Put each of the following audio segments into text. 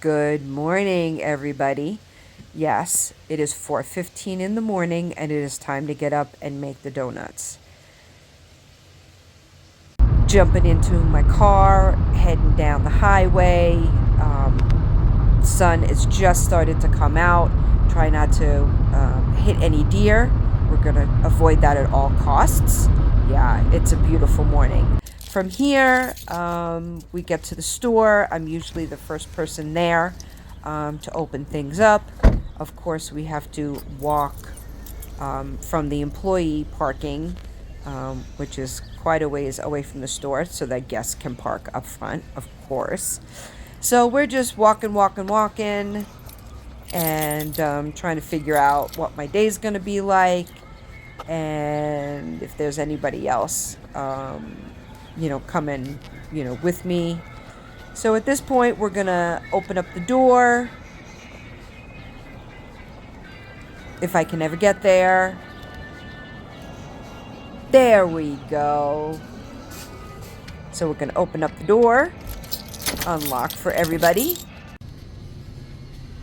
Good morning, everybody. Yes, it is 4:15 in the morning and it is time to get up and make the donuts. Jumping into my car, heading down the highway. Sun is just started to come out. Try not to hit any deer. We're going to avoid that at all costs. Yeah, it's a beautiful morning. From here, we get to the store. I'm usually the first person there to open things up. Of course, we have to walk from the employee parking, which is quite a ways away from the store, so that guests can park up front, of course. So we're just walking, and trying to figure out what my day's going to be like, and if there's anybody else, coming, with me. So at this point, we're going to open up the door, if I can ever get there. There we go. So we're going to open up the door, unlock for everybody.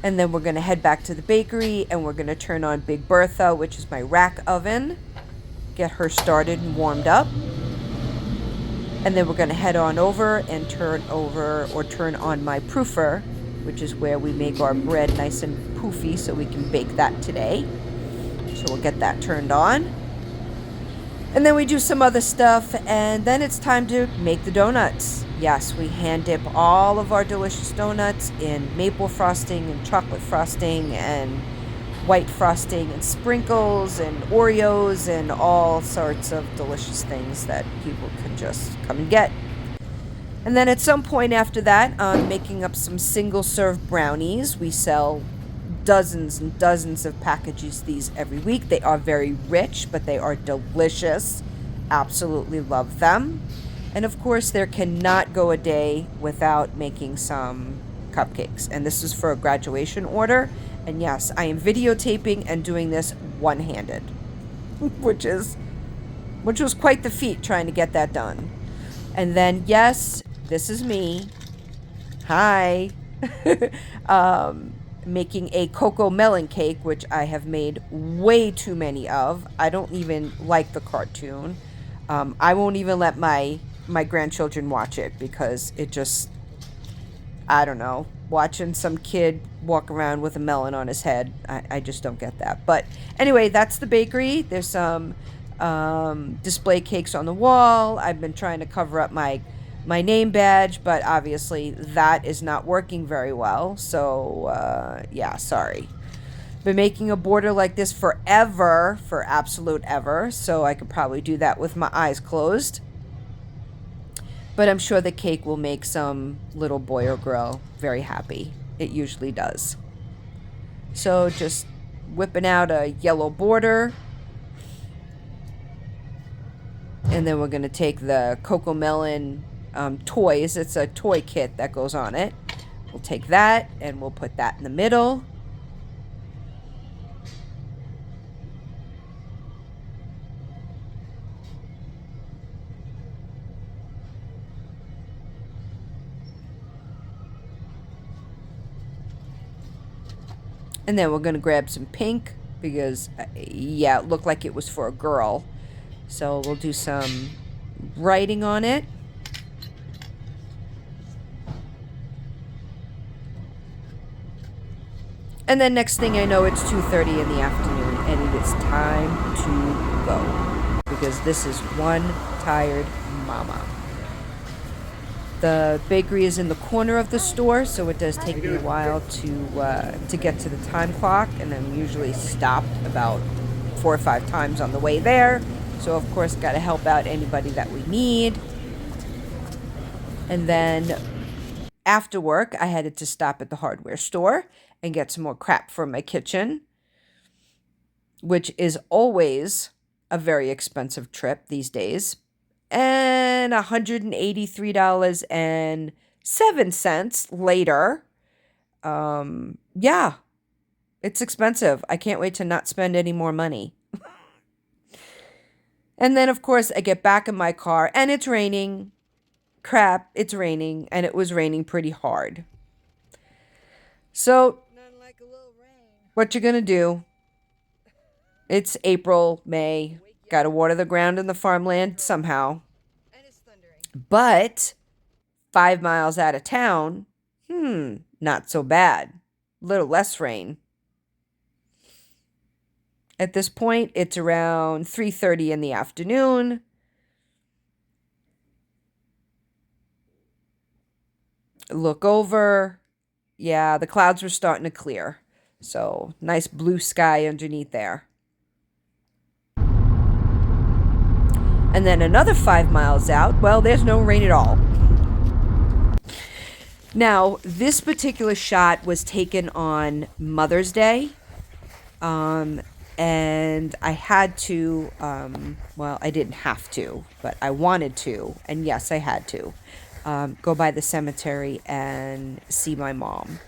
And then we're going to head back to the bakery and we're going to turn on Big Bertha, which is my rack oven. Get her started and warmed up. And then we're going to head on over and turn on my proofer, which is where we make our bread nice and poofy so we can bake that today. So we'll get that turned on. And then we do some other stuff, and then it's time to make the donuts. Yes, we hand dip all of our delicious donuts in maple frosting and chocolate frosting and white frosting and sprinkles and Oreos and all sorts of delicious things that people can just come and get. And then at some point after that, I'm making up some single-serve brownies. We sell dozens and dozens of packages these every week. They are very rich, but they are delicious. Absolutely love them. And of course, there cannot go a day without making some cupcakes. And this is for a graduation order. And yes, I am videotaping and doing this one-handed, which was quite the feat trying to get that done. And then, yes, this is me. Hi. Making a cocoa melon cake, which I have made way too many of. I don't even like the cartoon. I won't even let my grandchildren watch it because it just, I don't know, watching some kid walk around with a melon on his head, I just don't get that. But anyway, that's the bakery. There's some display cakes on the wall. I've been trying to cover up my name badge, but obviously that is not working very well. So, yeah, sorry. Been making a border like this forever, for absolute ever, so I could probably do that with my eyes closed. But I'm sure the cake will make some little boy or girl very happy. It usually does. So just whipping out a yellow border. And then we're going to take the Cocoa Melon toys. It's a toy kit that goes on it. We'll take that and we'll put that in the middle. And then we're going to grab some pink because, yeah, it looked like it was for a girl. So we'll do some writing on it. And then next thing I know, it's 2:30 in the afternoon, and it is time to go. Because this is one tired mama. The bakery is in the corner of the store, so it does take me a while to get to the time clock, and I'm usually stopped about 4 or 5 times on the way there. So of course, got to help out anybody that we need. And then after work, I headed to stop at the hardware store and get some more crap for my kitchen, which is always a very expensive trip these days. And $183.07 later. Yeah, it's expensive. I can't wait to not spend any more money. And then, of course, I get back in my car and it's raining. Crap, it's raining, and it was raining pretty hard. So, what you gonna do? It's April, May. Gotta water the ground in the farmland somehow. But 5 miles out of town, not so bad. Little less rain. At this point, it's around 3:30 in the afternoon. Look over. Yeah, the clouds were starting to clear. So, nice blue sky underneath there. And then another 5 miles out, well, there's no rain at all. Now, this particular shot was taken on Mother's Day. And I had to, well, I didn't have to, but I wanted to. And yes, I had to go by the cemetery and see my mom.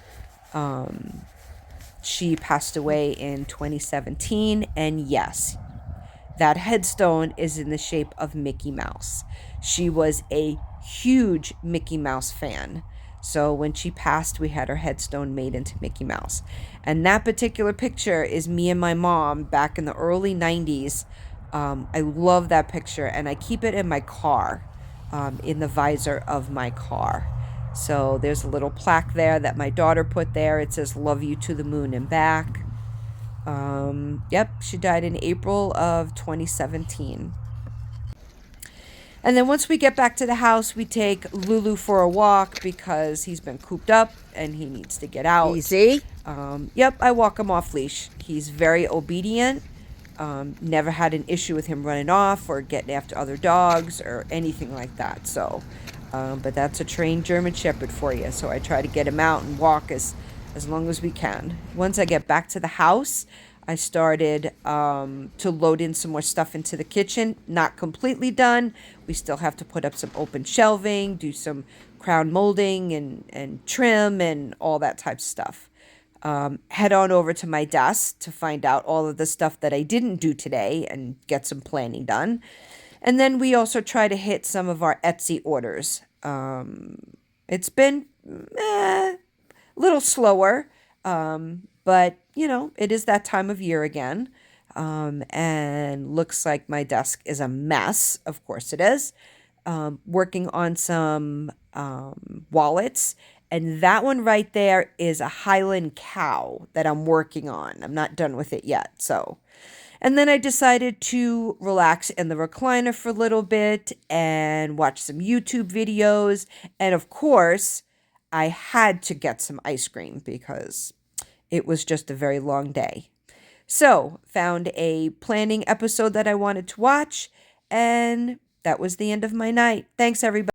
She passed away in 2017. And yes, that headstone is in the shape of Mickey Mouse. She was a huge Mickey Mouse fan. So when she passed, we had her headstone made into Mickey Mouse. And that particular picture is me and my mom back in the early 90s. I love that picture, and I keep it in my car, in the visor of my car. So there's a little plaque there that my daughter put there. It says, "Love you to the moon and back." Yep, she died in April of 2017. And then once we get back to the house, we take Lulu for a walk because he's been cooped up and he needs to get out. Easy. Yep, I walk him off leash. He's very obedient. Never had an issue with him running off or getting after other dogs or anything like that. So, but that's a trained German Shepherd for you. So I try to get him out and walk as long as we can. Once I get back to the house, I started to load in some more stuff into the kitchen. Not completely done. We still have to put up some open shelving, do some crown molding and trim and all that type of stuff. Head on over to my desk to find out all of the stuff that I didn't do today and get some planning done. And then we also try to hit some of our Etsy orders. It's been a little slower, but it is that time of year again. And looks like my desk is a mess. Of course it is. Working on some wallets. And that one right there is a Highland cow that I'm working on. I'm not done with it yet. So, and then I decided to relax in the recliner for a little bit and watch some YouTube videos. And of course, I had to get some ice cream because it was just a very long day. So, found a planning episode that I wanted to watch, and that was the end of my night. Thanks, everybody.